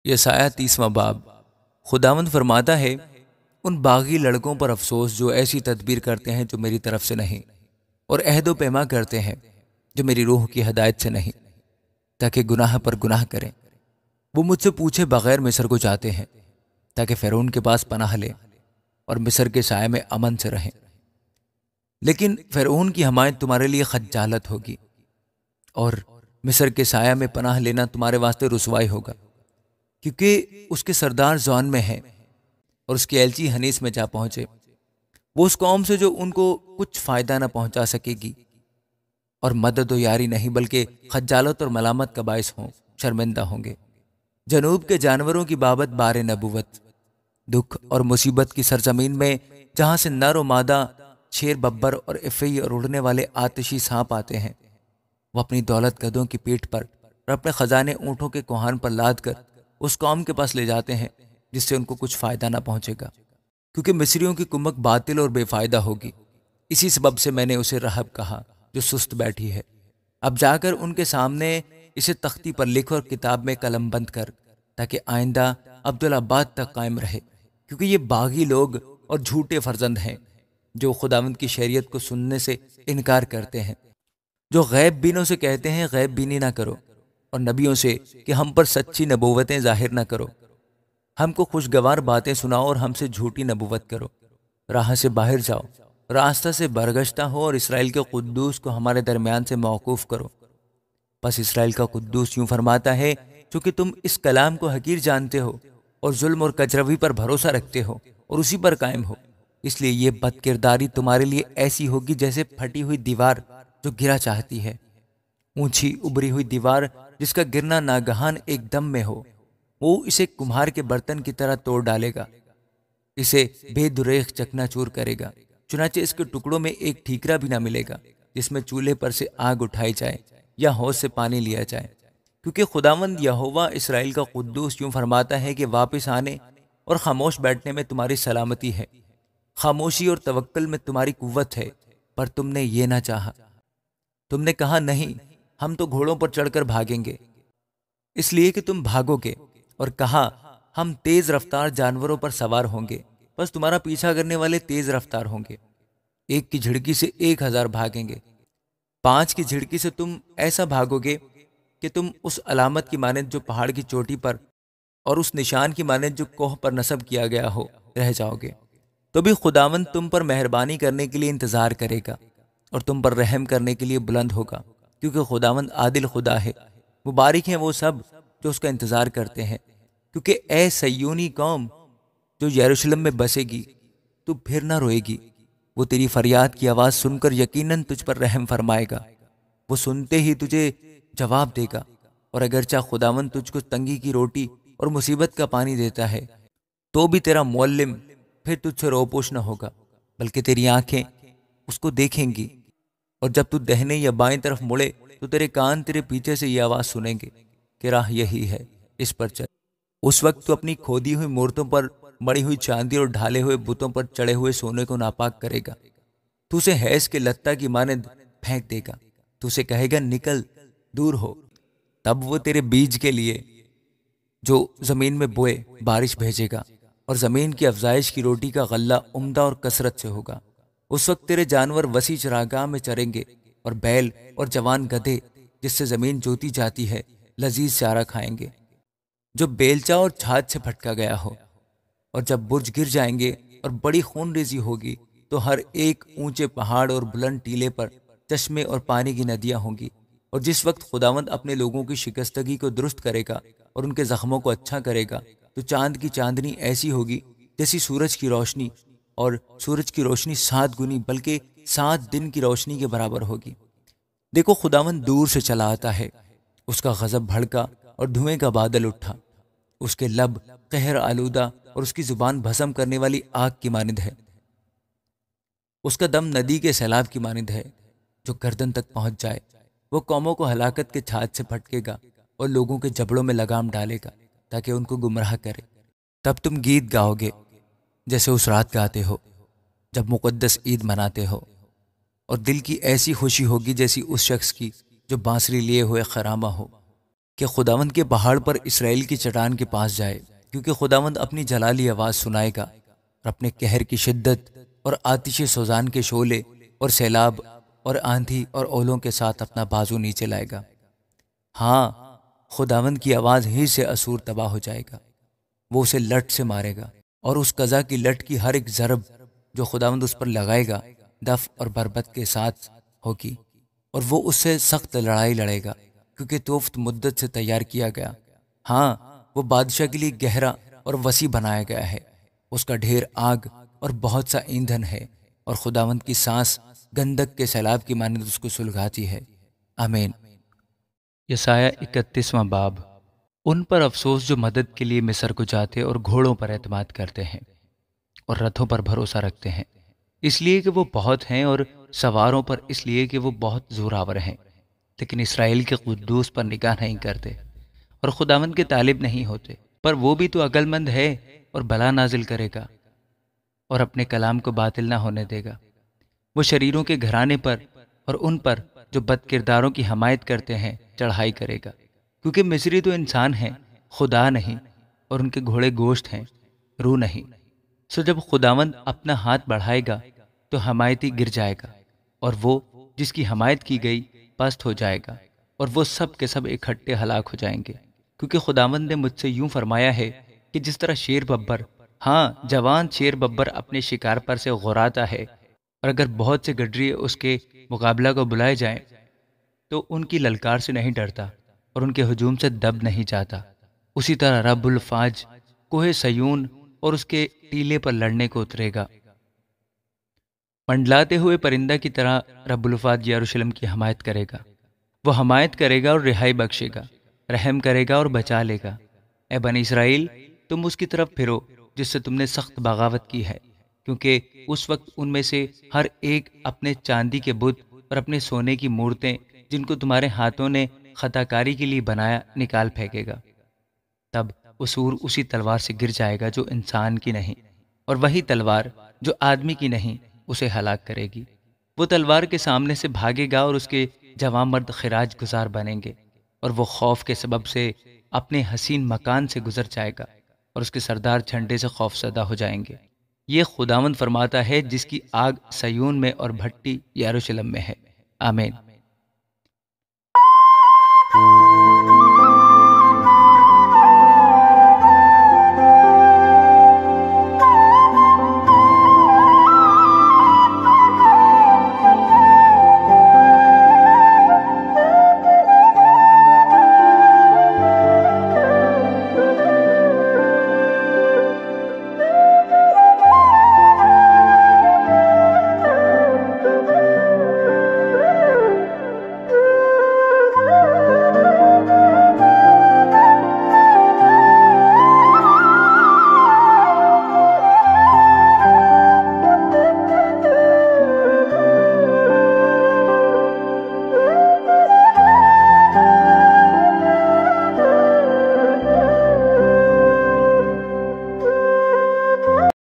یسایہ 30واں باب۔ خداوند فرماتا ہے، ان باغی لڑکوں پر افسوس جو ایسی تدبیر کرتے ہیں جو میری طرف سے نہیں، اور عہد و پیما کرتے ہیں جو میری روح کی ہدایت سے نہیں، تاکہ گناہ پر گناہ کریں۔ وہ مجھ سے پوچھے بغیر مصر کو جاتے ہیں، تاکہ فرعون کے پاس پناہ لیں اور مصر کے سائے میں امن سے رہیں۔ لیکن فرعون کی حمایت تمہارے لیے خجالت ہوگی، اور مصر کے سایہ میں پناہ لینا تمہارے واسطے رسوائی ہوگا، کیونکہ اس کے سردار زوان میں ہیں اور اس کی ایلچی حنیس میں جا پہنچے۔ وہ اس قوم سے جو ان کو کچھ فائدہ نہ پہنچا سکے گی، اور مدد و یاری نہیں بلکہ خجالت اور ملامت کا باعث ہوں، شرمندہ ہوں گے۔ جنوب کے جانوروں کی بابت بار نبوت، دکھ اور مصیبت کی سرزمین میں، جہاں سے نر و مادہ، شیر، ببر اور افعی اور اڑنے والے آتشی سانپ آتے ہیں، وہ اپنی دولت گدھوں کی پیٹھ پر اور اپنے خزانے اونٹوں کے کوہان پر لاد کر اس قوم کے پاس لے جاتے ہیں جس سے ان کو کچھ فائدہ نہ پہنچے گا، کیونکہ مصریوں کی کمک باطل اور بے فائدہ ہوگی۔ اسی سبب سے میں نے اسے رہب کہا جو سست بیٹھی ہے۔ اب جا کر ان کے سامنے اسے تختی پر لکھ اور کتاب میں قلم بند کر، تاکہ آئندہ عبدالآباد تک قائم رہے، کیونکہ یہ باغی لوگ اور جھوٹے فرزند ہیں جو خداوند کی شریعت کو سننے سے انکار کرتے ہیں، جو غیب بینوں سے کہتے ہیں غیب بینی نہ کرو، اور نبیوں سے کہ ہم پر سچی نبوتیں ظاہر نہ کرو، ہم کو خوشگوار باتیں سناؤ اور ہم سے جھوٹی نبوت کرو۔ راہ سے باہر جاؤ، راستہ سے برگشتہ ہو، اور اسرائیل کے قدوس کو ہمارے درمیان سے موقوف کرو۔ پس اسرائیل کا قدوس یوں فرماتا ہے، چونکہ تم اس کلام کو حقیر جانتے ہو اور ظلم اور کجروی پر بھروسہ رکھتے ہو اور اسی پر قائم ہو، اس لیے یہ بد کرداری تمہارے لیے ایسی ہوگی جیسے پھٹی ہوئی دیوار جو گرا چاہتی ہے۔ اونچی ابری ہوئی دیوار جس کا گرنا ناگہان ایک دم میں ہو، وہ اسے کمہار کے برتن کی طرح توڑ ڈالے گا، اسے بے دریغ چکنا چور کرے گا، چنانچہ اس کے ٹکڑوں میں ایک ٹھیکرا بھی نہ ملے گا جس میں چولہے پر سے آگ اٹھائی جائے یا حوض سے پانی لیا جائے۔ کیونکہ خداوند یہوہ اسرائیل کا قدوس یوں فرماتا ہے کہ واپس آنے اور خاموش بیٹھنے میں تمہاری سلامتی ہے، خاموشی اور توکل میں تمہاری قوت ہے، پر تم نے یہ نہ چاہا۔ تم نے کہا نہیں، ہم تو گھوڑوں پر چڑھ کر بھاگیں گے، اس لیے کہ تم بھاگو گے، اور کہا ہم تیز رفتار جانوروں پر سوار ہوں گے، بس تمہارا پیچھا کرنے والے تیز رفتار ہوں گے۔ ایک کی جھڑکی سے 1000 بھاگیں گے، 5 کی جھڑکی سے تم ایسا بھاگو گے کہ تم اس علامت کی مانند جو پہاڑ کی چوٹی پر اور اس نشان کی مانند جو کوہ پر نصب کیا گیا ہو رہ جاؤ گے۔ تو بھی خداوند تم پر مہربانی کرنے کے لیے انتظار کرے گا اور تم پر رحم کرنے کے لیے بلند ہوگا، کیونکہ خداوند عادل خدا ہے۔ مبارک ہیں وہ سب جو اس کا انتظار کرتے ہیں، کیونکہ اے سیونی قوم جو یروشلم میں بسے گی، تو پھر نہ روئے گی۔ وہ تیری فریاد کی آواز سن کر یقیناً تجھ پر رحم فرمائے گا، وہ سنتے ہی تجھے جواب دے گا۔ اور اگرچہ خداوند تجھ کو تنگی کی روٹی اور مصیبت کا پانی دیتا ہے، تو بھی تیرا معلم پھر تجھ سے روپوش نہ ہوگا، بلکہ تیری آنکھیں اس کو دیکھیں گی، اور جب تو دہنے یا بائیں طرف مڑے تو تیرے کان تیرے پیچھے سے یہ آواز سنیں گے کہ راہ یہی ہے، اس پر چل۔ اس وقت تو اپنی کھودی ہوئی مورتوں پر، مڑی ہوئی چاندی اور ڈھالے ہوئے بتوں پر چڑھے ہوئے سونے کو ناپاک کرے گا، تو اسے حیض کے لتا کی مانند پھینک دے گا، تو اسے کہے گا نکل، دور ہو۔ تب وہ تیرے بیج کے لیے جو زمین میں بوئے بارش بھیجے گا، اور زمین کی افزائش کی روٹی کا غلہ عمدہ اور کثرت سے ہوگا۔ اس وقت تیرے جانور وسیع چراگاہ میں چریں گے، اور بیل اور جوان گدھے جس سے زمین جوتی جاتی ہے لذیذ چارہ کھائیں گے، جو بیلچا اور چھاچ سے پھٹکا گیا ہو۔ اور جب برج گر جائیں گے اور بڑی خون ریزی ہوگی، تو ہر ایک اونچے پہاڑ اور بلند ٹیلے پر چشمے اور پانی کی ندیاں ہوں گی۔ اور جس وقت خداوند اپنے لوگوں کی شکستگی کو درست کرے گا اور ان کے زخموں کو اچھا کرے گا، تو چاند کی چاندنی ایسی ہوگی جیسی سورج کی روشنی، اور سورج کی روشنی 7 گنی بلکہ 7 دن کی روشنی کے برابر ہوگی۔ دیکھو خداوند دور سے چلا آتا ہے، اس کا غضب بھڑکا اور دھوئیں کا بادل اٹھا، اس کے لب قہر آلودہ اور اس کی زبان بھسم کرنے والی آگ کی مانند ہے، اس کا دم ندی کے سیلاب کی مانند ہے جو گردن تک پہنچ جائے۔ وہ قوموں کو ہلاکت کے چھاچ سے پھٹکے گا اور لوگوں کے جبڑوں میں لگام ڈالے گا تاکہ ان کو گمراہ کرے۔ تب تم گیت گاؤ گے جیسے اس رات گاتے ہو جب مقدس عید مناتے ہو، اور دل کی ایسی خوشی ہوگی جیسی اس شخص کی جو بانسری لیے ہوئے خرامہ ہو۔ کہ خداوند کے پہاڑ پر اسرائیل کی چٹان کے پاس جائے، کیونکہ خداوند اپنی جلالی آواز سنائے گا اور اپنے قہر کی شدت اور آتش سوزان کے شعلے اور سیلاب اور آندھی اور اولوں کے ساتھ اپنا بازو نیچے لائے گا۔ ہاں، خداوند کی آواز ہی سے اسور تباہ ہو جائے گا، وہ اسے لٹ سے مارے گا، اور اس قضا کی لٹ کی ہر ایک ضرب جو خداوند اس پر لگائے گا دف اور بربت کے ساتھ ہوگی، اور وہ اس سے سخت لڑائی لڑے گا، کیونکہ توفت مدت سے تیار کیا گیا۔ ہاں، وہ بادشاہ کے لیے گہرا اور وسیع بنایا گیا ہے، اس کا ڈھیر آگ اور بہت سا ایندھن ہے، اور خداوند کی سانس گندک کے سیلاب کی مانند اس کو سلگاتی ہے۔ آمین۔ یسایہ 31واں باب۔ ان پر افسوس جو مدد کے لیے مصر کو جاتے اور گھوڑوں پر اعتماد کرتے ہیں اور رتھوں پر بھروسہ رکھتے ہیں، اس لیے کہ وہ بہت ہیں، اور سواروں پر اس لیے کہ وہ بہت زوراور ہیں، لیکن اسرائیل کے قدوس پر نگاہ نہیں کرتے اور خداوند کے طالب نہیں ہوتے۔ پر وہ بھی تو عقل مند ہے اور بلا نازل کرے گا اور اپنے کلام کو باطل نہ ہونے دے گا۔ وہ شریروں کے گھرانے پر اور ان پر جو بد کرداروں کی حمایت کرتے ہیں چڑھائی کرے گا، کیونکہ مصری تو انسان ہیں، خدا نہیں، اور ان کے گھوڑے گوشت ہیں، روح نہیں۔ سو جب خداوند اپنا ہاتھ بڑھائے گا تو حمایتی گر جائے گا، اور وہ جس کی حمایت کی گئی پست ہو جائے گا، اور وہ سب کے سب اکٹھے ہلاک ہو جائیں گے۔ کیونکہ خداوند نے مجھ سے یوں فرمایا ہے کہ جس طرح شیر ببر، ہاں جوان شیر ببر اپنے شکار پر سے غراتا ہے، اور اگر بہت سے گڈریے اس کے مقابلہ کو بلائے جائیں تو ان کی للکار سے نہیں ڈرتا اور ان کے ہجوم سے دب نہیں جاتا، اسی طرح رب الفاج کوہ سیون اور اس کے ٹیلے پر لڑنے کو اترے گا۔ منڈلاتے ہوئے پرندہ کی طرح رب الفاج یروشلم کی حمایت کرے گا، وہ حمایت کرے گا اور رہائی بخشے گا، رحم کرے گا اور بچا لے گا۔ اے بنی اسرائیل، تم اس کی طرف پھرو جس سے تم نے سخت بغاوت کی ہے، کیونکہ اس وقت ان میں سے ہر ایک اپنے چاندی کے بت اور اپنے سونے کی مورتیں جن کو تمہارے ہاتھوں نے خطا کاری کے لیے بنایا نکال پھینکے گا۔ تب اسور اسی تلوار سے گر جائے گا جو انسان کی نہیں، اور وہی تلوار جو آدمی کی نہیں اسے ہلاک کرے گی۔ وہ تلوار کے سامنے سے بھاگے گا اور اس کے جوان مرد خراج گزار بنیں گے، اور وہ خوف کے سبب سے اپنے حسین مکان سے گزر جائے گا، اور اس کے سردار جھنڈے سے خوف زدہ ہو جائیں گے۔ یہ خداوند فرماتا ہے جس کی آگ سیون میں اور بھٹی یروشلم میں ہے۔ آمین۔